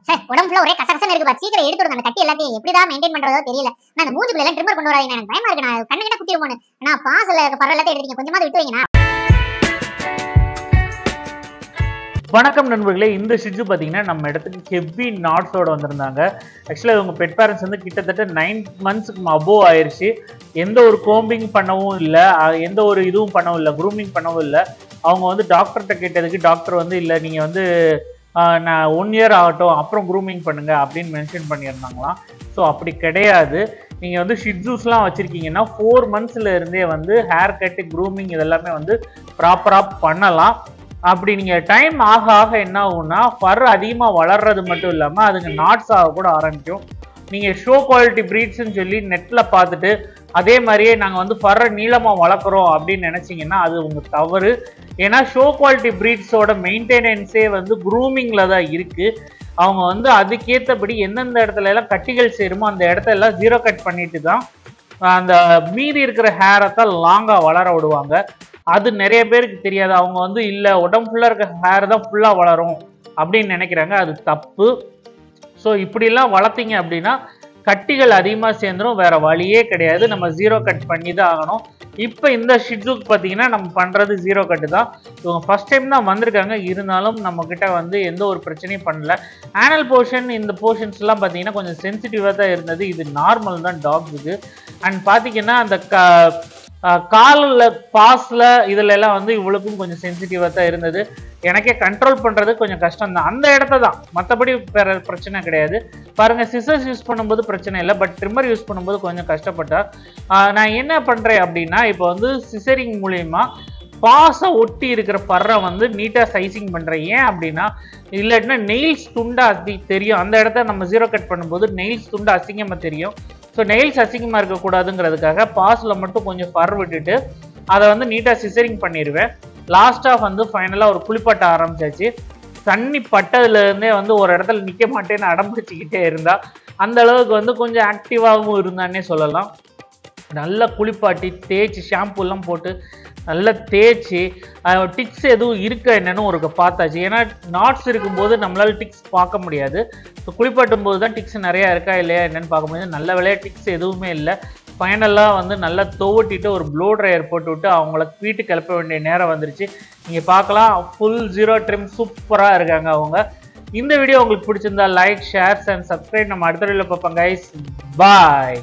Sir உடம்பு ஃபுல்லா ஒரே கசகசன்னு இருக்கு. சீக்கிரம் எடுத்து விடுங்க. அந்த கட்டி எல்லாத்தையும் எப்படிதான் மெயின்டைன் பண்றதோ தெரியல. நான் அந்த மூஞ்சிக்குள்ள எல்லாம் ட்ரிம்மர் கொண்டு வராதீங்க. எனக்கு பயமா இருக்கு. நான் கண்ணு கிட்ட குத்திடுவோன்னு. நான் பாசல பரவ எல்லாத்தையும் எடுத்தீங்க. கொஞ்சமாவது விட்டு வைங்க. வணக்கம் நண்பர்களே, இந்த ஷிட்ஜு பார்த்தீங்கன்னா நம்ம இடத்துக்கு ஹெவி நாட்ஸோட வந்திருந்தாங்க. ஆக்சுவலாக இவங்க பெட் பேரண்ட்ஸ் வந்து கிட்டத்தட்ட 9 மந்த்ஸுக்கு அபோவ் ஆயிடுச்சு. எந்த ஒரு கோம்பிங் பண்ணவும் இல்லை, எந்த ஒரு இதுவும் பண்ணவும் இல்லை, க்ரூமிங் பண்ணவும் இல்லை. அவங்க வந்து டாக்டர்கிட்ட கேட்டதுக்கு டாக்டர் வந்து இல்லை, நீங்கள் வந்து நான் 1 இயர் ஆகட்டும் அப்புறம் க்ரூமிங் பண்ணுங்க அப்படின்னு மென்ஷன் பண்ணியிருந்தாங்களாம். ஸோ அப்படி கிடையாது. நீங்கள் வந்து ஷிட்ஜூஸ்லாம் வச்சுருக்கீங்கன்னா 4 மந்த்ஸில் இருந்தே வந்து ஹேர் கட்டு, க்ரூமிங் இதெல்லாமே வந்து ப்ராப்பராக பண்ணலாம். அப்படி நீங்கள் டைம் ஆக ஆக என்ன ஆகும்னா ஃபர் அதிகமாக வளர்றது மட்டும் இல்லாமல் அதுங்க நாட்ஸ் ஆக கூட ஆரம்பிக்கும். நீங்கள் ஷோ குவாலிட்டி ப்ரீட்ஸ்ன்னு சொல்லி நெட்டில் பார்த்துட்டு அதே மாதிரியே நாங்கள் வந்து ஃபர்ரை நீளமாக வளர்க்குறோம் அப்படின்னு நினச்சிங்கன்னா அது உங்கள் தவறு. ஏன்னா ஷோ குவாலிட்டி ப்ரீட்ஸோட மெயின்டெனன்ஸே வந்து க்ரூமிங்கில் தான் இருக்குது. அவங்க வந்து அதுக்கேற்றபடி எந்தெந்த இடத்துல எல்லாம் கட்டிகள் சேருமோ அந்த இடத்த எல்லாம் 0 கட் பண்ணிட்டு தான் அந்த மீதி இருக்கிற ஹேரை தான் லாங்காக வளர விடுவாங்க. அது நிறைய பேருக்கு தெரியாது. அவங்க வந்து இல்லை உடம்பு ஃபுல்லாக இருக்க ஹேர் தான் ஃபுல்லாக வளரும் அப்படின்னு நினைக்கிறாங்க. அது தப்பு. ஸோ இப்படிலாம் வளர்த்திங்க அப்படின்னா கட்டிகள் அதிகமாக சேர்ந்துடும். வேறு வழியே கிடையாது. நம்ம 0 கட் பண்ணி தான் ஆகணும். இப்போ இந்த ஷிட்ஜுக்கு பார்த்தீங்கன்னா நம்ம பண்ணுறது 0 கட்டு தான். இவங்க ஃபஸ்ட் டைம் தான் வந்திருக்காங்க. இருந்தாலும் நம்மக்கிட்ட வந்து எந்த ஒரு பிரச்சனையும் பண்ணல. ஆனல் போர்ஷன் இந்த போர்ஷன்ஸ்லாம் பார்த்தீங்கன்னா கொஞ்சம் சென்சிட்டிவாக தான் இருந்தது. இது நார்மல் தான் டாக்ஸுக்கு. அண்ட் பார்த்தீங்கன்னா அந்த காலில் பாஸில் இதில் எல்லாம் வந்து இவளுக்கும் கொஞ்சம் சென்சிட்டிவாக தான் இருந்தது. எனக்கே கண்ட்ரோல் பண்ணுறது கொஞ்சம் கஷ்டம் தான் அந்த இடத்த தான். மற்றபடி வேறு பிரச்சனை கிடையாது. பாருங்கள், சிசர்ஸ் யூஸ் பண்ணும்போது பிரச்சனை இல்லை, பட் ட்ரிம்மர் யூஸ் பண்ணும்போது கொஞ்சம் கஷ்டப்பட்டா. நான் என்ன பண்ணுறேன் அப்படின்னா இப்போ வந்து சிசரிங் மூலயமா பாஸை ஒட்டி இருக்கிற பர்ரை வந்து நீட்டாக சைசிங் பண்ணுறேன். ஏன் அப்படின்னா இல்லாட்டினா நெயில்ஸ் துண்டா தெரியும். அந்த இடத்த நம்ம 0 கட் பண்ணும்போது நெயில்ஸ் துண்டா அசிங்கமாக தெரியும். ஸோ நெயில்ஸ் அசிங்கமாக இருக்கக்கூடாதுங்கிறதுக்காக பாஸில் மட்டும் கொஞ்சம் பர் விட்டுட்டு அதை வந்து நீட்டாக சிசரிங் பண்ணிடுவேன். லாஸ்ட்டாக வந்து ஃபைனலாக ஒரு குளிப்பாட்ட ஆரம்பிச்சாச்சு. தண்ணி பட்டதுலேருந்தே வந்து ஒரு இடத்துல நிற்க மாட்டேன்னு அடம்பிடிச்சிக்கிட்டே இருந்தா. அந்த அளவுக்கு வந்து கொஞ்சம் ஆக்டிவாகவும் இருந்தான்னே சொல்லலாம். நல்லா குளிப்பாட்டி தேய்ச்சி ஷாம்பூலாம் போட்டு நல்லா தேய்ச்சி டிக்ஸ் எதுவும் இருக்கா என்னன்னு ஒரு பார்த்தாச்சு. ஏன்னா நாட்ஸ் இருக்கும்போது நம்மளால் டிக்ஸ் பார்க்க முடியாது. ஸோ குளிப்பாட்டும் போது தான் டிக்ஸ் நிறையா இருக்கா இல்லையா என்னென்னு பார்க்க முடியாது. நல்ல வேலையாக டிக்ஸ் எதுவுமே இல்லை. ஃபைனலாக வந்து நல்லா துவட்டிட்டு ஒரு ப்ளோ ட்ரையர் போட்டு விட்டு அவங்கள வீட்டுக்கு கிளப்ப வேண்டிய நேரம் வந்துருச்சு. நீங்கள் பார்க்கலாம், ஃபுல் 0 ட்ரிம் சூப்பராக இருக்காங்க அவங்க. இந்த வீடியோ உங்களுக்கு பிடிச்சிருந்தா லைக், ஷேர்ஸ் அண்ட் சப்ஸ்கிரைப். நம்ம அடுத்த வீடியோவில் பார்ப்போம் கைஸ். பாய்.